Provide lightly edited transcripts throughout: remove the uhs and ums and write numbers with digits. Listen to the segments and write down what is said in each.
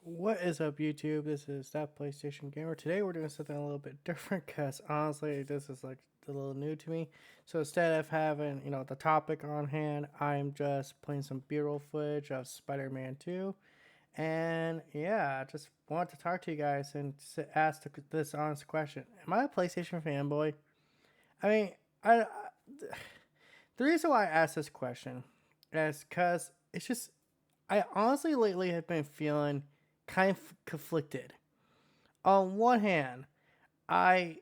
What is up, YouTube? This is That PlayStation Gamer. Today we're doing something a little bit different because honestly, this is like a little new to me. So instead of having, the topic on hand, I'm just playing some B-roll footage of Spider-Man 2. And yeah, I just wanted to talk to you guys and ask this honest question. Am I a PlayStation fanboy? I mean, I the reason why I asked this question is because it's just I honestly lately have been feeling kind of conflicted. On one hand, I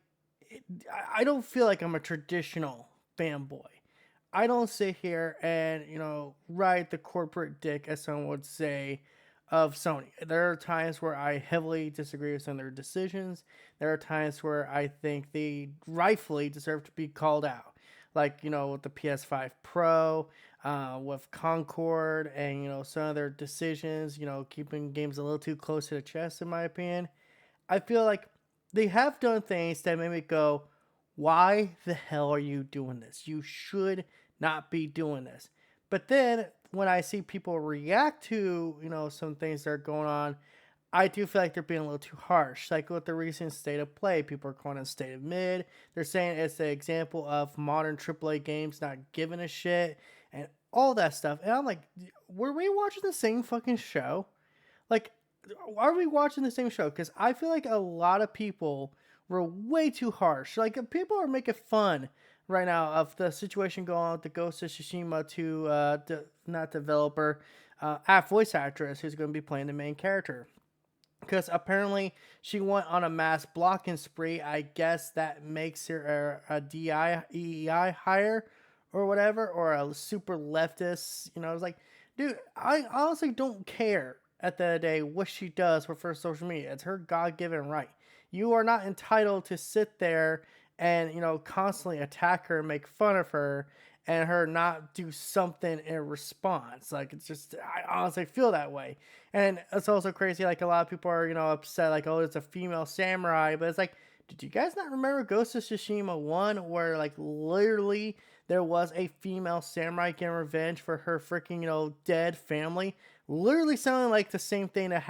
I don't feel like I'm a traditional fanboy. I don't sit here and ride the corporate dick, as someone would say, of Sony. There are times where I heavily disagree with some of their decisions. There are times where I think they rightfully deserve to be called out, like with the PS5 Pro, with Concord, and some of their decisions. Keeping games a little too close to the chest, in my opinion. I feel like they have done things that made me go, why the hell are you doing this? You should not be doing this. But then when I see people react to, some things that are going on, I do feel like they're being a little too harsh. Like with the recent state of play, people are calling it state of mid. They're saying it's an example of modern AAA games not giving a shit and all that stuff. And I'm like, were we watching the same fucking show? Like, are we watching the same show? Because I feel like a lot of people were way too harsh. Like, people are making fun right now of the situation going on with the Ghost of Tsushima to not developer, voice actress who's going to be playing the main character. Because apparently she went on a mass blocking spree. I guess that makes her a DI hire or whatever, or a super leftist. It's like, dude, I honestly don't care at the end of the day what she does with her social media. It's her God given right. You are not entitled to sit there and constantly attack her and make fun of her and her not do something in response. Like, it's just, I honestly feel that way. And it's also crazy, like, a lot of people are, upset, like, oh, it's a female samurai. But it's like, did you guys not remember Ghost of Tsushima 1, where, like, literally there was a female samurai getting revenge for her freaking, dead family? Literally sounding like the same thing that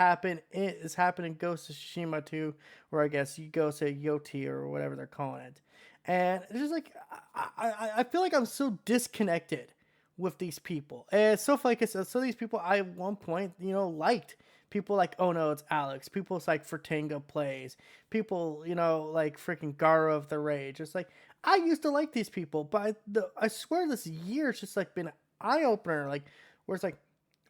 is happening in Ghost of Tsushima 2, where I guess you go to Yoti or whatever they're calling it. And it's just like, I feel like I'm so disconnected with these people. And it's so funny because so these people I at one point, liked. People like, oh no, it's Alex. People's like Fertanga plays. People, like freaking Gara of the Rage. It's like, I used to like these people, but I swear this year it's just like been an eye opener. Like, where it's like,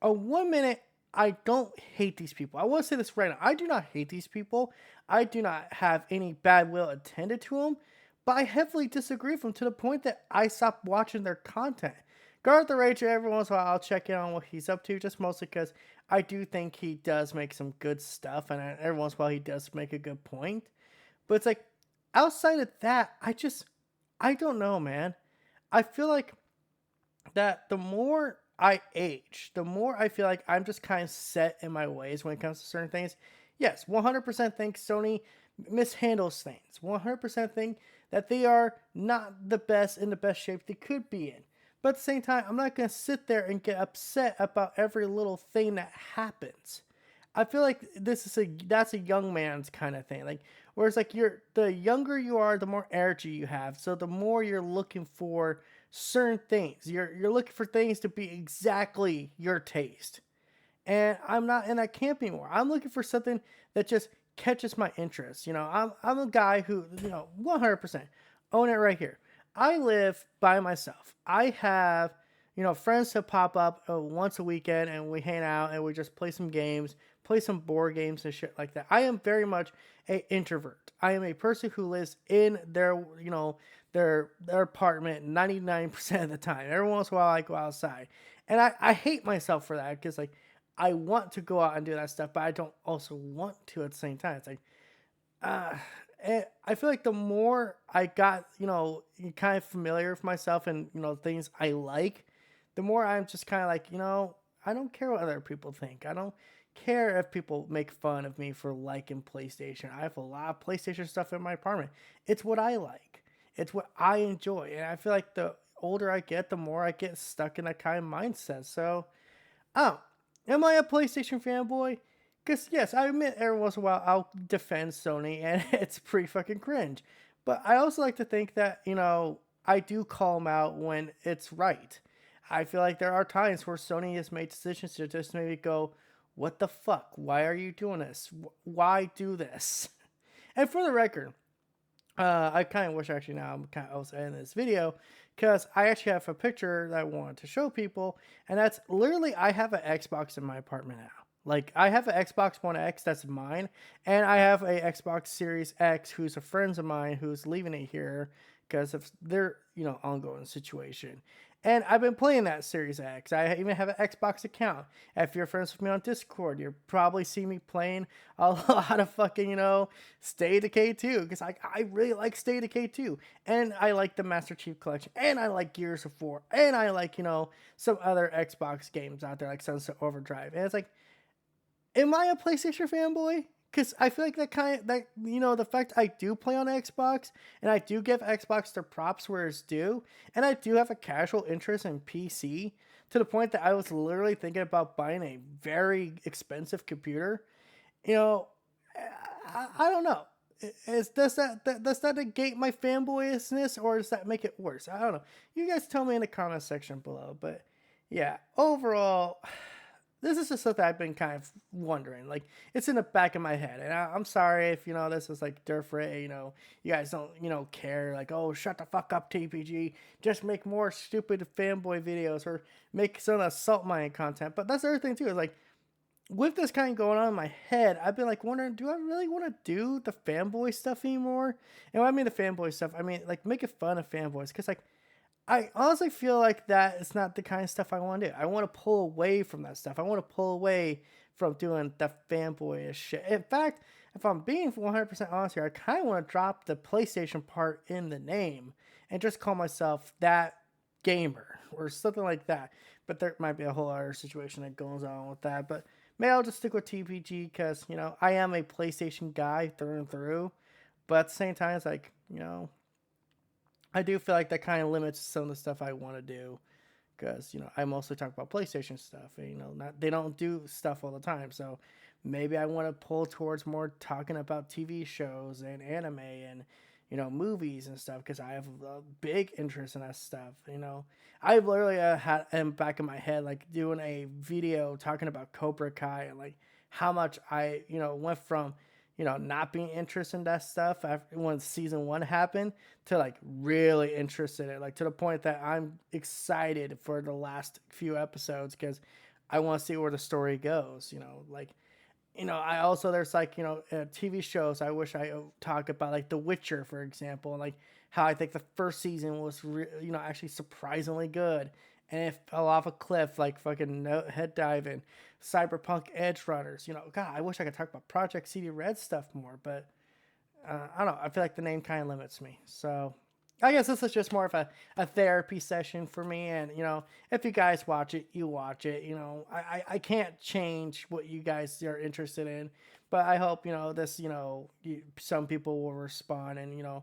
oh, 1 minute, I don't hate these people. I want to say this right now. I do not hate these people. I do not have any bad will attended to them, but I heavily disagree with them to the point that I stopped watching their content. Guard the Rager, every once in a while, I'll check in on what he's up to, just mostly because I do think he does make some good stuff, and every once in a while, he does make a good point. But it's like, outside of that, I don't know, man. I feel like that the more I age, the more I feel like I'm just kind of set in my ways when it comes to certain things. Yes, 100% think Sony mishandles things. 100% think that they are not the best in the best shape they could be in. But at the same time, I'm not going to sit there and get upset about every little thing that happens. I feel like that's a young man's kind of thing. Like, whereas like the younger you are, the more energy you have. So the more you're looking for certain things. You're looking for things to be exactly your taste. And I'm not in that camp anymore. I'm looking for something that just catches my interest. I'm a guy who, 100% own it right here. I live by myself. I have, friends that pop up once a weekend and we hang out and we just play some games, play some board games and shit like that. I am very much a introvert. I am a person who lives in their apartment 99% of the time. Every once in a while I go outside. And I hate myself for that because like I want to go out and do that stuff, but I don't also want to at the same time. It's like, uh, and I feel like the more I got, kind of familiar with myself and, things I like, the more I'm just kind of like, I don't care what other people think. I don't care if people make fun of me for liking PlayStation. I have a lot of PlayStation stuff in my apartment. It's what I like. It's what I enjoy. And I feel like the older I get, the more I get stuck in that kind of mindset. So, oh, am I a PlayStation fanboy? Because, yes, I admit every once in a while I'll defend Sony and it's pretty fucking cringe. But I also like to think that, I do call them out when it's right. I feel like there are times where Sony has made decisions to just maybe go, what the fuck? Why are you doing this? Why do this? And for the record, I kind of wish actually now I was editing this video because I actually have a picture that I wanted to show people, and that's literally I have an Xbox in my apartment now. Like I have an Xbox One X that's mine, and I have a Xbox Series X who's a friend of mine who's leaving it here because of their ongoing situation. And I've been playing that Series X. I even have an Xbox account. If you're friends with me on Discord, you'll probably see me playing a lot of fucking, State of Decay 2. Because I really like State of Decay 2. And I like the Master Chief Collection. And I like Gears of War. And I like, some other Xbox games out there like Sunset Overdrive. And it's like, am I a PlayStation fanboy? Because I feel like the fact I do play on Xbox and I do give Xbox their props where it's due, and I do have a casual interest in PC to the point that I was literally thinking about buying a very expensive computer. You know, I don't know. Does that negate my fanboyousness, or does that make it worse? I don't know. You guys tell me in the comment section below. But yeah, overall, this is just something I've been kind of wondering. Like, it's in the back of my head. And I'm sorry if, this is like different, you guys don't, care. Like, oh, shut the fuck up, TPG. Just make more stupid fanboy videos or make some assault mining content. But that's the other thing, too, is like, with this kind of going on in my head, I've been like wondering, do I really want to do the fanboy stuff anymore? And when I mean the fanboy stuff, I mean like making fun of fanboys. Because, like, I honestly feel like that is not the kind of stuff I want to do. I want to pull away from that stuff. I want to pull away from doing the fanboyish shit. In fact, if I'm being 100% honest here, I kind of want to drop the PlayStation part in the name and just call myself that gamer or something like that. But there might be a whole other situation that goes on with that. But maybe I'll just stick with TPG because, I am a PlayStation guy through and through. But at the same time, it's like, I do feel like that kind of limits some of the stuff I want to do because, I mostly talk about PlayStation stuff. And, they don't do stuff all the time. So maybe I want to pull towards more talking about TV shows and anime and, movies and stuff because I have a big interest in that stuff. I literally had in back in my head, like doing a video talking about Cobra Kai and like how much I, went from not being interested in that stuff after when season 1 happened to like really interested in it, like to the point that I'm excited for the last few episodes because I want to see where the story goes. I also there's like TV shows I wish I talk about like The Witcher, for example, and like how I think the first season was actually surprisingly good, and it fell off a cliff like fucking head diving. Cyberpunk Edge Runners, God, I wish I could talk about Project CD Red stuff more, but I don't know. I feel like the name kind of limits me. So I guess this is just more of a therapy session for me. And, if you guys watch it, you watch it. I can't change what you guys are interested in, but I hope, this, some people will respond and,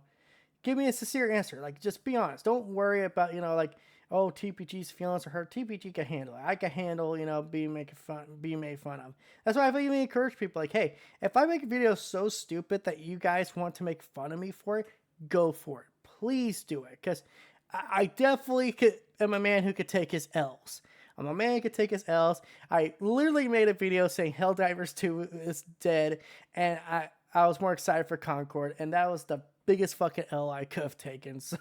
give me a sincere answer. Like, just be honest. Don't worry about, like, oh, TPG's feelings are hurt. TPG can handle it. I can handle, being made fun of. That's why I even encourage people like, hey, if I make a video so stupid that you guys want to make fun of me for it, go for it. Please do it. Because I definitely am a man who could take his L's. I'm a man who could take his L's. I literally made a video saying Helldivers 2 is dead. And I was more excited for Concord. And that was the biggest fucking L I could have taken. So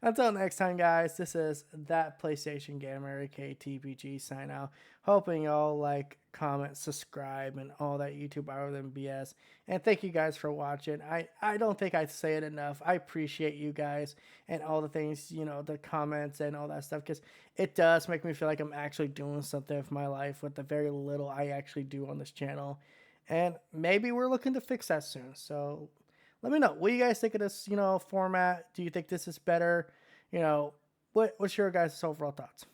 until next time, guys, this is That PlayStation Gamer, aka TPG, sign out. Hoping y'all like, comment, subscribe, and all that YouTube other than BS. And thank you guys for watching. I don't think I say it enough. I appreciate you guys and all the things, the comments and all that stuff, because it does make me feel like I'm actually doing something with my life with the very little I actually do on this channel. And maybe we're looking to fix that soon. So let me know. What do you guys think of this, format? Do you think this is better? What's your guys' overall thoughts?